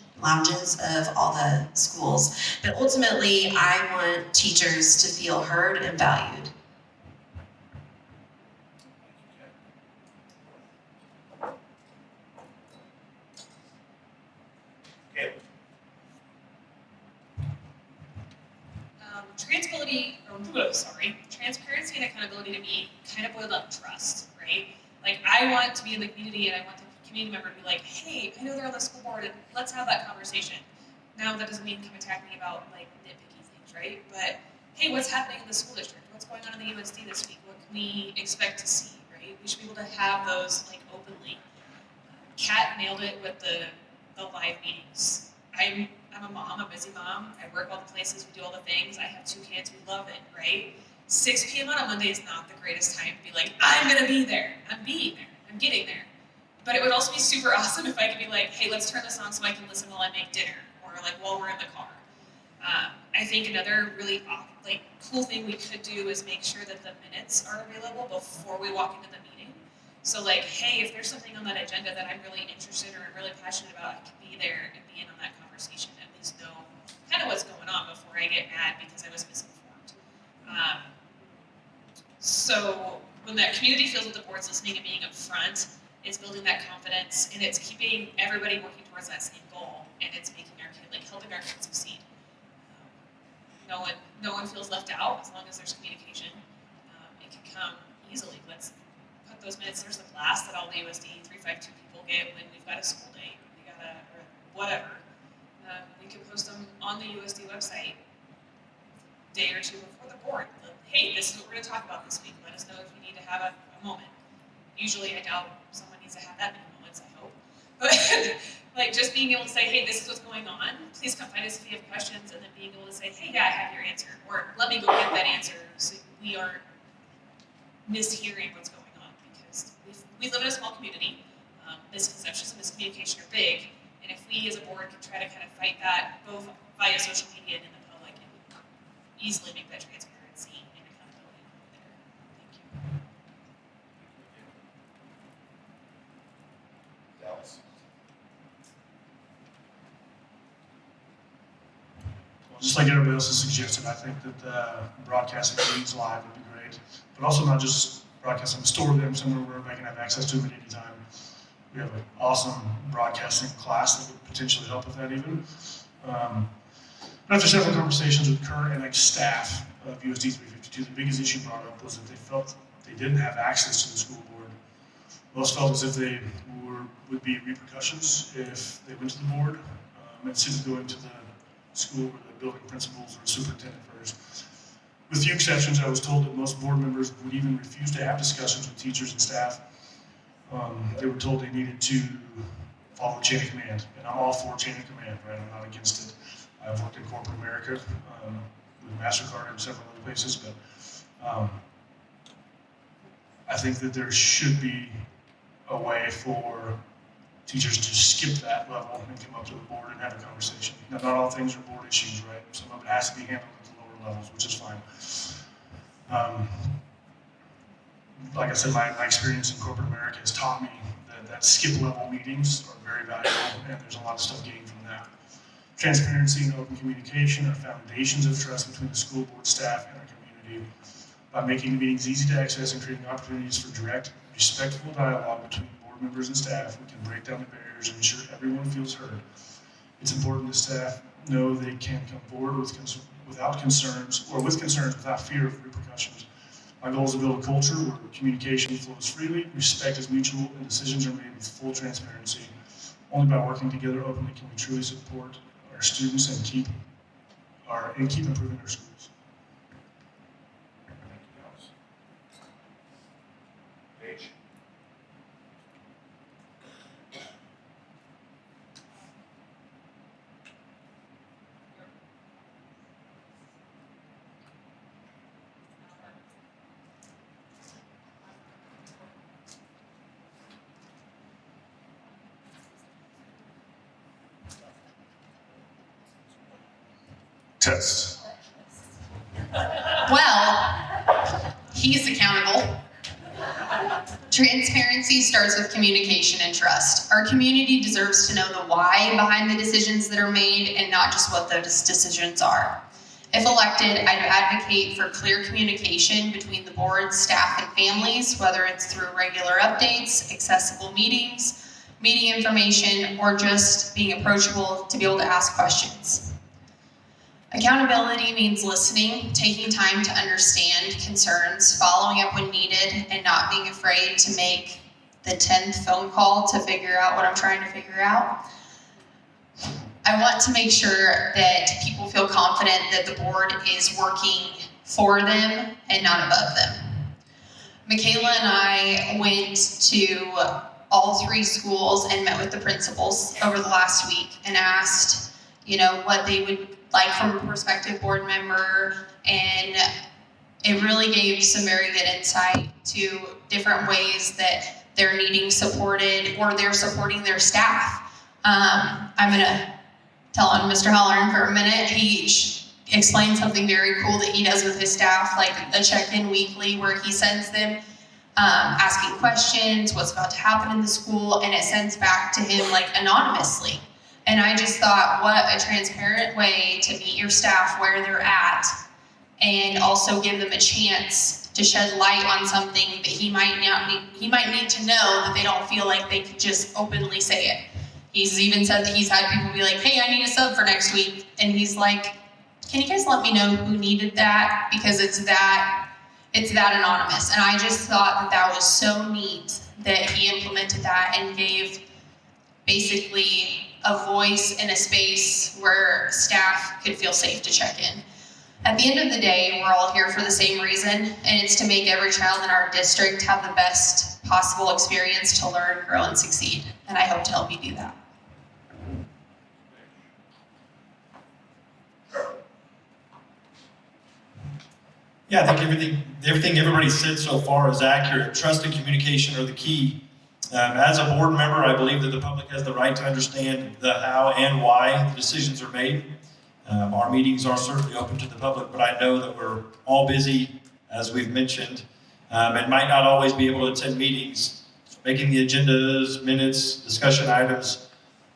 Speaker 6: of all the schools. But ultimately, I want teachers to feel heard and valued.
Speaker 3: Transparency and accountability to me kind of boiled up trust, right? Like, I want to be in the community and I want the community member to be like, hey, I know they're on the school board and let's have that conversation. Now, that doesn't mean come attack me about like nitpicky things, right? But hey, what's happening in the school district? What's going on in the USD this week? What can we expect to see, right? We should be able to have those like openly. Kat nailed it with the live meetings. I'm a mom, a busy mom. I work all the places, we do all the things. I have 2 kids, we love it, right? 6 p.m. on a Monday is not the greatest time to be like, I'm gonna be there. I'm being there. I'm getting there. But it would also be super awesome if I could be like, hey, let's turn this on so I can listen while I make dinner, or like while we're in the car. I think another really like cool thing we could do is make sure that the minutes are available before we walk into the meeting. So like, hey, if there's something on that agenda that I'm really interested or I'm really passionate about, I can be there and be in on that conversation, at least know kind of what's going on before I get mad because I was misinformed. So when that community feels that the board's listening and being upfront, it's building that confidence and it's keeping everybody working towards that same goal, and it's making our kid, like helping our kids succeed. No one feels left out as long as there's communication. It can come easily. Let's put those minutes. There's a blast that all the USD 352 people get when we've got a school day. We got or whatever. We can post them on the USD website a day or 2 before the board. Hey, this is what we're going to talk about this week. Let us know if you need to have a moment. Usually, I doubt someone needs to have that many moments, I hope. But like just being able to say, hey, this is what's going on. Please come find us if you have questions, and then being able to say, hey, yeah, I have your answer, or let me go get that answer, so we aren't mishearing what's going on, because we live in a small community. Misconceptions and miscommunication are big, and if we as a board can try to kind of fight that both via social media and in the public, and easily make that transparency and accountability there. Thank you.
Speaker 1: Dallas.
Speaker 2: Well, just like everybody else has suggested, I think that broadcasting meetings live would be great, but also not just broadcast them, store them somewhere where everybody can have access to them at any time. We have an awesome broadcasting class that would potentially help with that even. But after several conversations with current and staff of USD 352, the biggest issue brought up was that they felt they didn't have access to the school board. Most felt as if they would be repercussions if they went to the board, instead of going to the school or the building principals or the superintendent first. With few exceptions, I was told that most board members would even refuse to have discussions with teachers and staff. They were told they needed to follow the chain of command, and I'm all for chain of command, right? I'm not against it. I've worked in corporate America with MasterCard and several other places, but I think that there should be a way for teachers to skip that level and come up to the board and have a conversation. Now, not all things are board issues, right? Some of it has to be handled at the lower levels, which is fine. Like I said, my experience in corporate America has taught me that skip level meetings are very valuable, and there's a lot of stuff gained from that. Transparency and open communication are foundations of trust between the school board staff and our community. By making the meetings easy to access and creating opportunities for direct, respectful dialogue between board members and staff, we can break down the barriers and ensure everyone feels heard. It's important that staff know they can come forward without concerns, or with concerns without fear of repercussions. My goal is to build a culture where communication flows freely, respect is mutual, and decisions are made with full transparency. Only by working together openly can we truly support our students and keep improving our schools.
Speaker 1: Paige? Test.
Speaker 4: Well, he's accountable. Transparency starts with communication and trust. Our community deserves to know the why behind the decisions that are made and not just what those decisions are. If elected, I'd advocate for clear communication between the board, staff, and families, whether it's through regular updates, accessible meetings, meeting information, or just being approachable to be able to ask questions. Accountability means listening, taking time to understand concerns, following up when needed, and not being afraid to make the 10th phone call to figure out what I'm trying to figure out. I want to make sure that people feel confident that the board is working for them and not above them. Michaela and I went to all 3 schools and met with the principals over the last week and asked, what they would like from a prospective board member, and it really gave some very good insight to different ways that they're needing supported or they're supporting their staff. I'm gonna tell on Mr. Halloran for a minute. He explained something very cool that he does with his staff, like the check-in weekly where he sends them asking questions, what's about to happen in the school, and it sends back to him anonymously. And I just thought, what a transparent way to meet your staff where they're at and also give them a chance to shed light on something that he might need to know that they don't feel like they could just openly say it. He's even said that he's had people be like, hey, I need a sub for next week. And he's like, can you guys let me know who needed that? Because it's that anonymous. And I just thought that was so neat that he implemented that and gave basically a voice and a space where staff could feel safe to check in. At the end of the day, we're all here for the same reason, and it's to make every child in our district have the best possible experience to learn, grow, and succeed. And I hope to help you do that.
Speaker 5: Yeah, I think everything everybody said so far is accurate. Trust and communication are the key. As a board member, I believe that the public has the right to understand the how and why the decisions are made. Our meetings are certainly open to the public, but I know that we're all busy, as we've mentioned, and might not always be able to attend meetings. Making the agendas, minutes, discussion items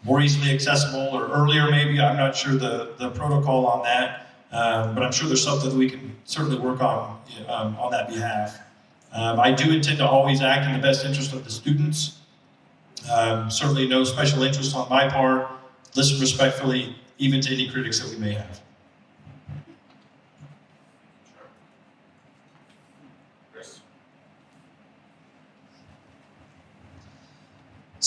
Speaker 5: more easily accessible or earlier maybe, I'm not sure the protocol on that, but I'm sure there's something that we can certainly work on that behalf. I do intend to always act in the best interest of the students. Certainly no special interest on my part. Listen respectfully, even to any critics that we may have.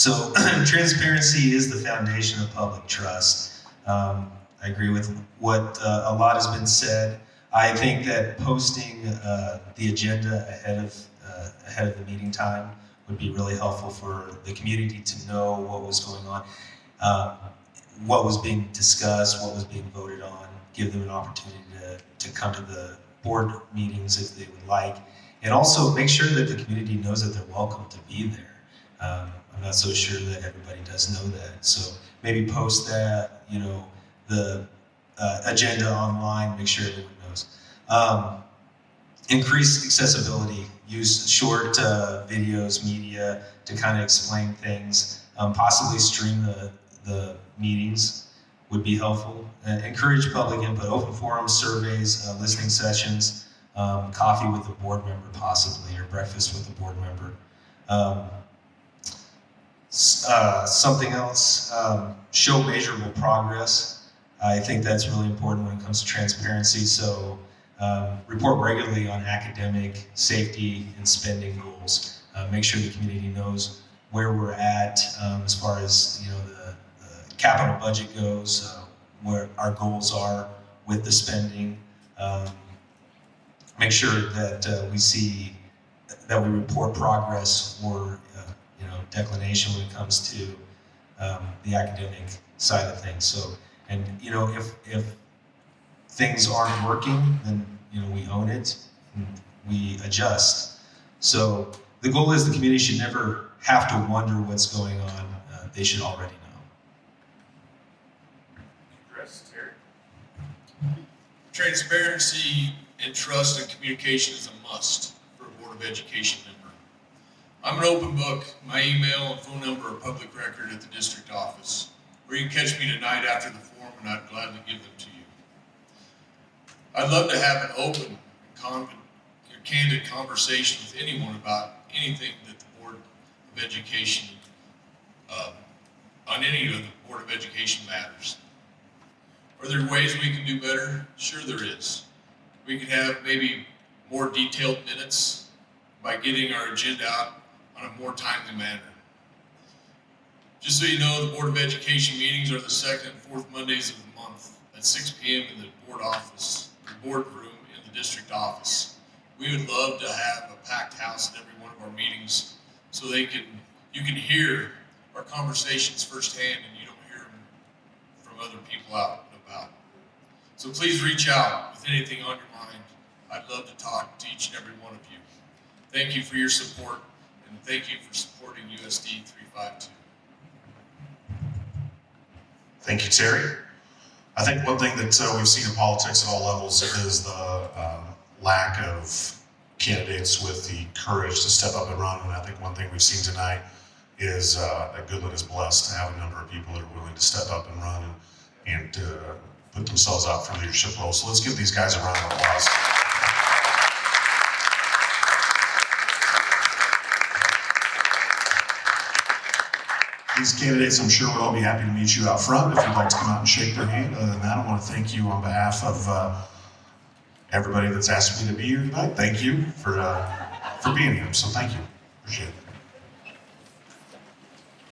Speaker 7: So transparency is the foundation of public trust. I agree with what a lot has been said. I think that posting the agenda ahead of the meeting time would be really helpful for the community to know what was going on, what was being discussed, what was being voted on, give them an opportunity to come to the board meetings if they would like, and also make sure that the community knows that they're welcome to be there. I'm not so sure that everybody does know that, so maybe post that, the agenda online, make sure everyone knows. Increase accessibility, use short videos, media to kind of explain things, possibly stream the meetings would be helpful. Encourage public input, open forums, surveys, listening sessions, coffee with the board member possibly, or breakfast with the board member. Something else, show measurable progress. I think that's really important when it comes to transparency. So report regularly on academic, safety, and spending goals. Make sure the community knows where we're at as far as the capital budget goes, where our goals are with the spending. Make sure that we see that we report progress or declination when it comes to the academic side of things. So, and if things aren't working, then we own it and we adjust. So the goal is the community should never have to wonder what's going on. They should already know.
Speaker 1: Chris, Terry?
Speaker 8: Transparency and trust and communication is a must for a Board of Education member. I'm an open book. My email and phone number are public record at the district office. Or you can catch me tonight after the forum and I'd gladly give them to you. I'd love to have an open and candid conversation with anyone about anything that the Board of Education, on any of the Board of Education matters. Are there ways we can do better? Sure there is. We can have maybe more detailed minutes by getting our agenda out on a more timely manner. Just so you know, the Board of Education meetings are the second and fourth Mondays of the month at 6 p.m. in the board office, the boardroom in the district office. We would love to have a packed house at every one of our meetings so you can hear our conversations firsthand and you don't hear them from other people out and about. So please reach out with anything on your mind. I'd love to talk to each and every one of you. Thank you for your support, and thank you for supporting USD 352.
Speaker 1: Thank you, Terry. I think one thing that we've seen in politics at all levels is the lack of candidates with the courage to step up and run. And I think one thing we've seen tonight is that Goodland is blessed to have a number of people that are willing to step up and run and put themselves out for leadership roles. So let's give these guys a round of applause. These candidates, I'm sure, would all be happy to meet you out front if you'd like to come out and shake their hand. Other than that, I want to thank you on behalf of everybody that's asked me to be here tonight. Thank you for being here. So thank you. Appreciate it.